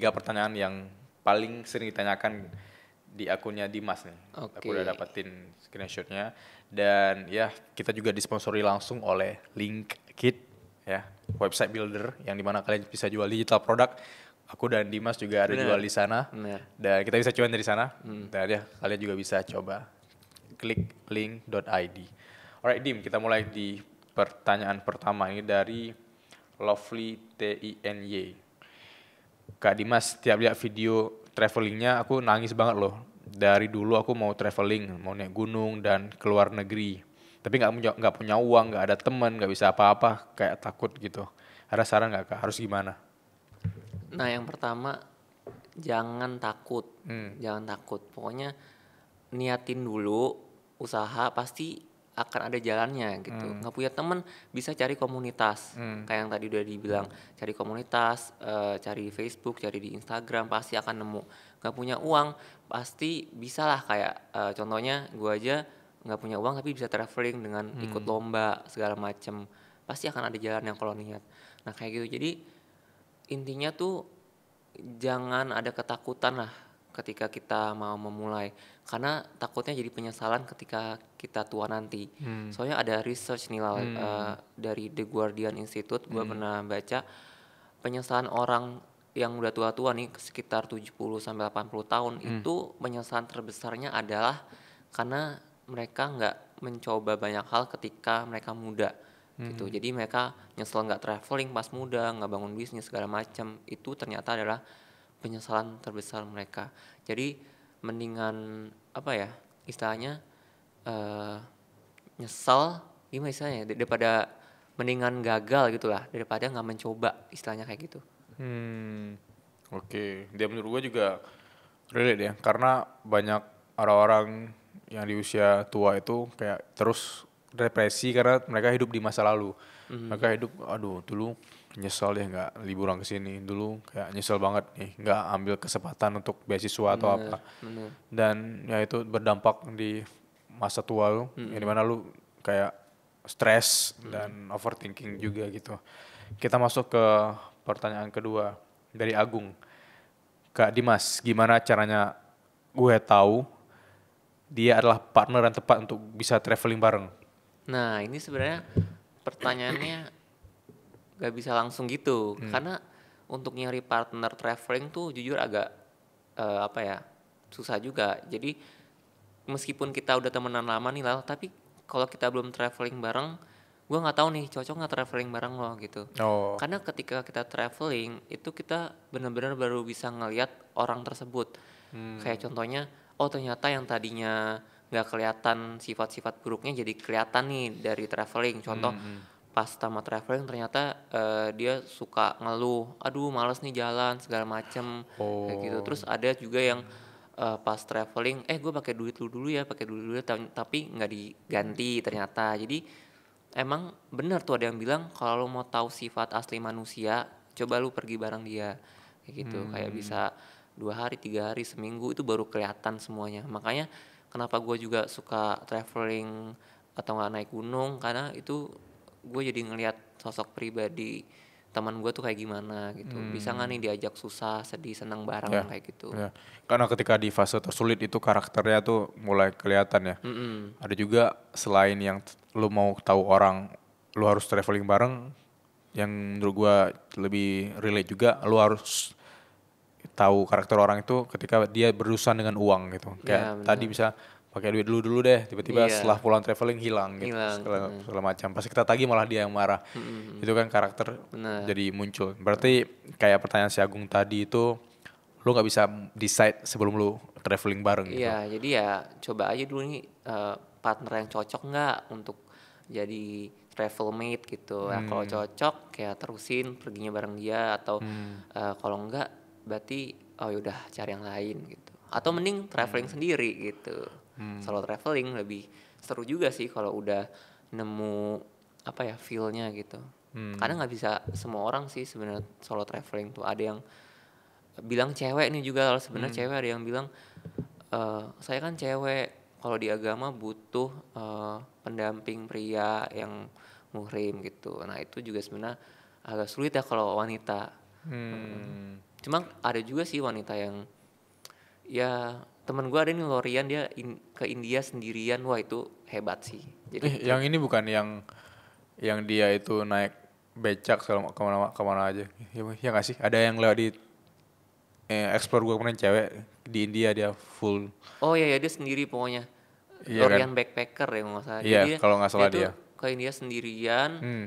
3 pertanyaan yang paling sering ditanyakan di akunnya Dimas nih. Aku udah Oke. dapetin screenshotnya dan ya kita juga disponsori langsung oleh Linkit ya, website builder yang dimana kalian bisa jual digital produk. Aku dan Dimas juga ada jual Bener, di sana bener. dan kita bisa cuan dari sana. Dan ya kalian juga bisa coba klik link.id. Alright Dim, kita mulai di pertanyaan pertama ini dari Lovely TINY. Kak Dimas, setiap lihat video travelingnya aku nangis banget loh. Dari dulu aku mau traveling, mau naik gunung dan keluar negeri. Tapi nggak punya uang, nggak ada teman, nggak bisa apa-apa, kayak takut gitu. Ada saran nggak Kak? Harus gimana? Nah, yang pertama jangan takut. Hmm, Jangan takut. Pokoknya niatin dulu usaha pasti akan ada jalannya gitu. hmm, Nggak punya temen bisa cari komunitas. hmm, Kayak yang tadi udah dibilang, cari komunitas, cari di Facebook, cari di Instagram pasti akan nemu. Nggak punya uang pasti bisa lah kayak contohnya gue aja nggak punya uang tapi bisa traveling dengan ikut hmm, lomba segala macem. Pasti akan ada jalan yang kalau niat. Nah kayak gitu. Jadi intinya tuh jangan ada ketakutan lah ketika kita mau memulai karena takutnya jadi penyesalan ketika kita tua nanti. hmm, Soalnya ada research nih Lal, hmm, dari The Guardian Institute gue hmm, pernah baca penyesalan orang yang udah tua-tua nih sekitar 70 sampai 80 tahun hmm, itu penyesalan terbesarnya adalah karena mereka nggak mencoba banyak hal ketika mereka muda gitu. hmm, Jadi mereka nyesel nggak traveling pas muda, nggak bangun bisnis segala macam. Itu ternyata adalah penyesalan terbesar mereka. Jadi mendingan apa ya istilahnya eh nyesel gimana istilahnya daripada mendingan gagal gitulah daripada nggak mencoba istilahnya kayak gitu. hmm. Oke, dia menurut gue juga relate ya, karena banyak orang-orang yang di usia tua itu kayak terus depresi karena mereka hidup di masa lalu. Mhm. Mereka hidup, aduh dulu nyesel deh nggak liburan ke sini, dulu kayak nyesel banget nih nggak ambil kesempatan untuk beasiswa atau Bener, apa. bener. Dan ya itu berdampak di masa tua lu, yang Mhm, dimana lu kayak stres mhm. dan overthinking juga gitu. Kita masuk ke pertanyaan kedua dari Agung. Kak Dimas, gimana caranya gue tahu dia adalah partner yang tepat untuk bisa traveling bareng? Nah, ini sebenarnya pertanyaannya gak bisa langsung gitu, Hmm, karena untuk nyari partner traveling tuh jujur agak apa ya susah juga. Jadi meskipun kita udah temenan lama nih Lal, tapi kalau kita belum traveling bareng, gue nggak tahu nih cocok nggak traveling bareng lo gitu. oh, Karena ketika kita traveling itu kita benar-benar baru bisa ngelihat orang tersebut. Kayak hmm, contohnya, oh ternyata yang tadinya nggak kelihatan sifat-sifat buruknya jadi kelihatan nih dari traveling. Contoh hmm, hmm. pas tamat traveling ternyata dia suka ngeluh, aduh males nih jalan segala macem kayak gitu. Oh, Terus ada juga yang pas traveling, gue pakai duit lu dulu ya, pakai duit dulu ya, tapi nggak diganti ternyata. Jadi emang bener tuh ada yang bilang kalau lo mau tahu sifat asli manusia, coba lu pergi bareng dia kayak gitu. Kayak hmm, bisa 2 hari, 3 hari, seminggu itu baru kelihatan semuanya. Makanya kenapa gue juga suka traveling atau nggak naik gunung karena itu gue jadi ngelihat sosok pribadi teman gue tuh kayak gimana gitu. Bisa nggak nih hmm. diajak susah, sedih, senang Ya, bareng kayak gitu. ya. Karena ketika di fase tersulit itu karakternya tuh mulai kelihatan ya. Mm-mm. Ada juga selain yang lu mau tahu orang, lu harus traveling bareng. Yang menurut gua lebih relate juga, lu harus tahu karakter orang itu ketika dia berurusan dengan uang gitu. Ya Kayak tadi benar. bisa pakai duit dulu dulu deh, tiba-tiba setelah Iya, pulang traveling hilang gitu, hilang. segala, segala macam. Pasti kita tagih malah dia yang marah. Mm-mm. Itu kan karakter Benar. jadi muncul. Berarti kayak pertanyaan si Agung tadi itu, lu nggak bisa decide sebelum lu traveling bareng Iya, gitu. jadi ya coba aja dulu nih partner yang cocok nggak untuk jadi travel mate gitu. Ya kalau Hmm, cocok kayak terusin perginya bareng dia atau hmm, kalau enggak berarti oh yaudah cari yang lain gitu. Atau mending traveling hmm, sendiri gitu. hmm, Solo traveling lebih seru juga sih kalau udah nemu apa ya feel-nya gitu. Karena hmm, nggak bisa semua orang sih sebenarnya solo traveling tuh ada yang bilang cewek nih juga sebenarnya hmm, cewek ada yang bilang saya kan cewek kalau di agama butuh pendamping pria yang muhrim gitu. Nah itu juga sebenarnya agak sulit ya kalau wanita. Heeh. hmm. Cuma ada juga sih wanita yang ya temen gue ada nih Lorian dia ke India sendirian, wah itu hebat sih. Jadi Yang ini bukan yang dia itu naik becak selama kemana aja. Ya nggak sih? Ada yang lewat di explore gue kemarin cewek di India dia full. oh iya ya dia sendiri pokoknya. Iya kan? Lorian backpacker ya kalau nggak salah. Iya, Jadi kalau nggak dia salah tuh dia. ke India sendirian Hmm.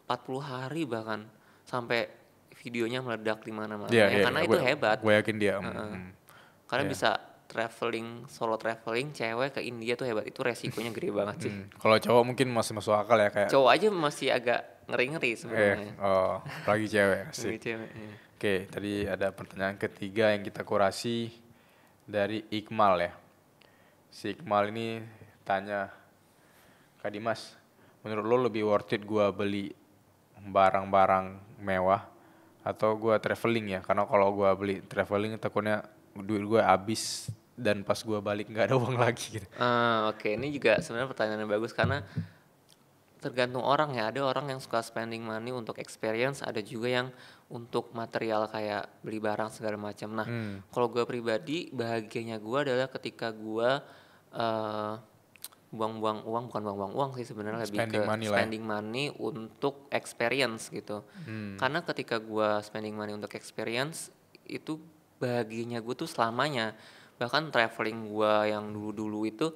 40 hari bahkan sampai videonya meledak di mana-mana. Iya, Ya iya, karena iya. itu hebat. Gue yakin dia. Heeh. Karena Iya. bisa solo traveling cewek ke India tuh hebat. Itu resikonya gede banget sih. Kalau cowok mungkin masih masuk akal ya kayak Cowok aja masih agak ngeri-ngeri sebenarnya. apalagi cewek sih. Ngeri cewek. Iya. Oke, tadi ada pertanyaan ketiga yang kita kurasi dari Iqmal ya. Si Iqmal ini tanya, Kak Dimas, menurut lo lebih worth it gua beli barang-barang mewah atau gua traveling ya? Karena kalau gua beli traveling takutnya duit gua habis dan pas gua balik nggak ada uang lagi gitu. Oke, ini juga sebenarnya pertanyaan yang bagus karena tergantung orang ya. Ada orang yang suka spending money untuk experience, ada juga yang untuk material kayak beli barang segala macam. Nah, kalau gue pribadi bahagianya gue adalah ketika gue eh, buang-buang uang, bukan buang-buang uang sih sebenarnya lebih Spending ke money lah ya. spending money untuk experience gitu. Karena ketika gue spending money untuk experience itu bahagianya gue tuh selamanya. Bahkan traveling gue yang dulu-dulu itu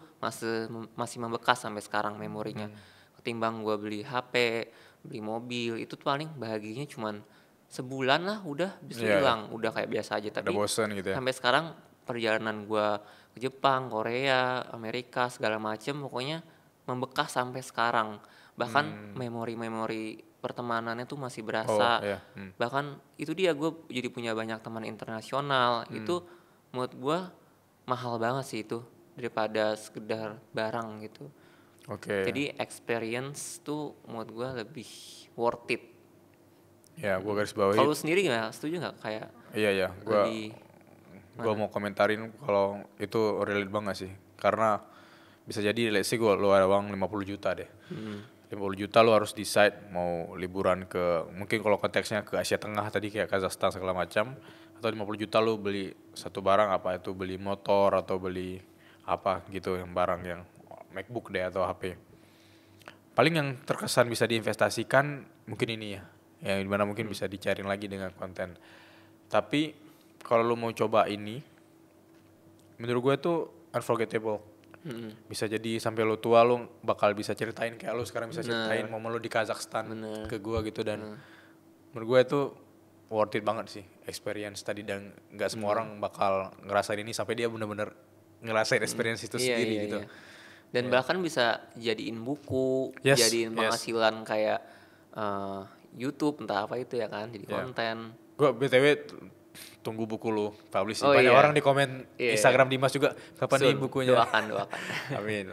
masih membekas sampai sekarang memorinya. Ketimbang gue beli HP, beli mobil, itu tuh paling bahagianya cuman sebulan lah udah bisa Iya, hilang, udah kayak biasa aja. udah Tapi bosen gitu ya. sampai sekarang perjalanan gue ke Jepang, Korea, Amerika segala macem pokoknya membekas sampai sekarang. Bahkan memori-memori pertemanannya tuh masih Oh berasa. iya. Bahkan itu dia gue jadi punya banyak teman internasional. Itu menurut gue mahal banget sih itu daripada sekedar barang gitu. Oke. Jadi experience tuh menurut gue lebih worth it. Ya, gua garis bawahi. Kalau lu sendiri nggak setuju nggak kayak Iya, gua lebih mau komentarin kalau itu relate banget sih. Karena bisa jadi let's say lu ada uang 50 juta deh. 50 juta lu harus decide mau liburan ke, mungkin kalau konteksnya ke Asia Tengah tadi kayak Kazakhstan segala macam, atau 50 juta lu beli satu barang, apa itu beli motor atau beli apa gitu, yang barang yang MacBook deh atau HP. Paling yang terkesan bisa diinvestasikan mungkin ini ya, yang dimana mungkin bisa dicariin lagi dengan konten. Tapi kalau lu mau coba ini, menurut gue tuh unforgettable. Bisa jadi sampai lu tua lu bakal bisa ceritain kayak lu sekarang bisa ceritain momen lu di Kazakhstan ke gue gitu. Dan menurut gue itu worth it banget sih experience tadi, dan nggak semua orang bakal ngerasain ini sampai dia bener-bener ngerasain experience itu iya, sendiri iya, gitu. iya. Dan bahkan bisa jadiin buku, Yes, jadiin penghasilan kayak YouTube entah apa itu ya kan, jadi konten. Gue BTW tunggu buku lu publish. Oh Banyak iya. orang di komen Iya. Instagram Dimas juga, kapan nih Soon, bukunya? doakan. Amin.